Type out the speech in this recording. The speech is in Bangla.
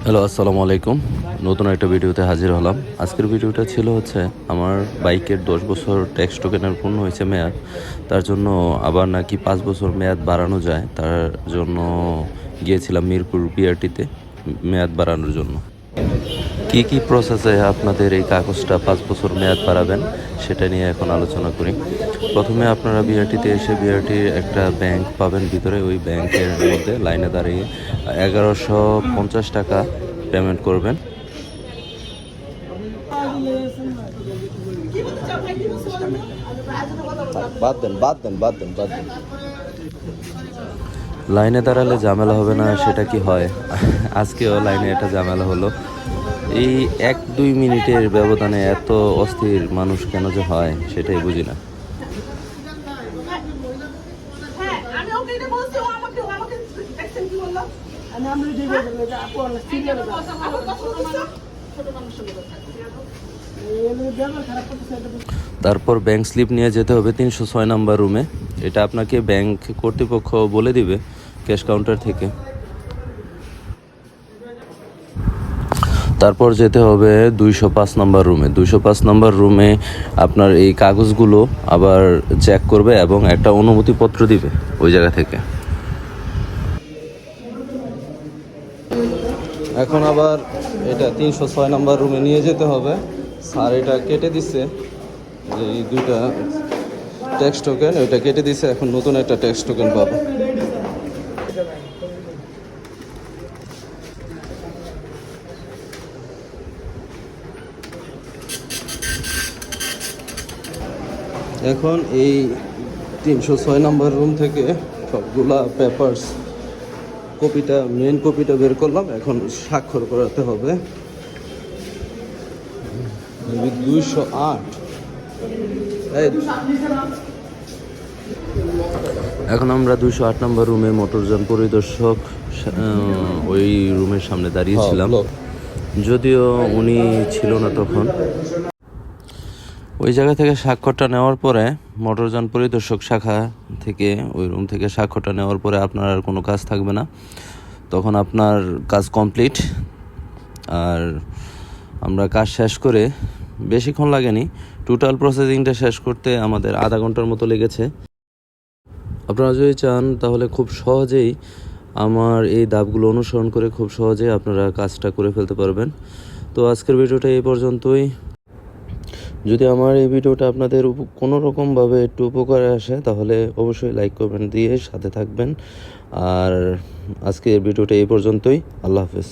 হ্যালো, আসসালামু আলাইকুম। নতুন একটা ভিডিওতে হাজির হলাম। আজকের ভিডিওটা ছিল আমার বাইকের 10 বছর ট্যাক্স টোকেনের পূর্ণ হয়েছে মেয়াদ। তার জন্য আবার নাকি 5 বছর মেয়াদ বাড়ানো যায়, তার জন্য গিয়েছিলাম মিরপুর বিআরটিতে মেয়াদ বাড়ানোর জন্য। কি প্রসেসে আপনাদের এই কাগজটা 5 বছর মেয়াদ বাড়াবেন সেটা নিয়ে এখন আলোচনা করি। প্রথমে আপনারা বিআরটিতে এসে বিআরটির একটা ব্যাংক পাবেন, ভিতরে ওই ব্যাংকের মধ্যে লাইনে দাঁড়িয়ে 1150 টাকা পেমেন্ট করবেন। বাদ দেন। লাইনে দাঁড়ালে ঝামেলা হবে না সেটা কি হয়? আজকেও লাইনে একটা ঝামেলা হলো। এই 1-2 মিনিটের ব্যবধানে এত অস্থির মানুষ কেন যে হয় সেটাই বুঝি না। তারপর ব্যাংক স্লিপ নিয়ে যেতে হবে 306 নাম্বার রুমে। এটা আপনাকে ব্যাংক কর্তৃপক্ষ বলে দিবে ক্যাশ কাউন্টার থেকে। তারপর যেতে হবে 205 নাম্বার রুমে। 205 নাম্বার রুমে আপনার এই কাগজগুলো আবার চেক করবে এবং একটা অনুমতিপত্র দিবে ওই জায়গা থেকে। এখন আবার এটা 306 নাম্বার রুমে নিয়ে যেতে হবে। স্যার এটা কেটে দিছে, এই দুইটা ট্যাক্স টোকেন ওইটা কেটে দিছে, এখন নতুন একটা ট্যাক্স টোকেন পাবো। এখন এই 306 নাম্বার রুম থেকে সবগুলা পেপারস মেন কপিটা বের করলাম, এখন স্বাক্ষর করাতে হবে। 208 এখন আমরা 208 নম্বর রুমে মোটরযান পরিদর্শক ওই রুমের সামনে দাঁড়িয়েছিলাম, যদিও উনি ছিল না তখন। ওই জায়গা থেকে স্বাক্ষরটা নেওয়ার পরে মোটরযান পরিদর্শক শাখা থেকে ওই রুম থেকে স্বাক্ষরটা নেওয়ার পরে আপনার আর কোনো কাজ থাকবে না, তখন আপনার কাজ কমপ্লিট। আর আমরা কাজ শেষ করে বেশিক্ষণ লাগেনি, টোটাল প্রসেসিংটা শেষ করতে আমাদের আধা ঘন্টার মতো লেগেছে। আপনারা যদি চান তাহলে খুব সহজেই আমার এই ধাপগুলো অনুসরণ করে খুব সহজেই আপনারা কাজটা করে ফেলতে পারবেন। তো আজকের ভিডিওটা এই পর্যন্তই। যদি আমার এই ভিডিওটা আপনাদের কোনো রকমভাবে একটু উপকারে আসে তাহলে অবশ্যই লাইক কমেন্ট দিয়ে সাথে থাকবেন। আর আজকের ভিডিওটা এই পর্যন্তই। আল্লাহ হাফেজ।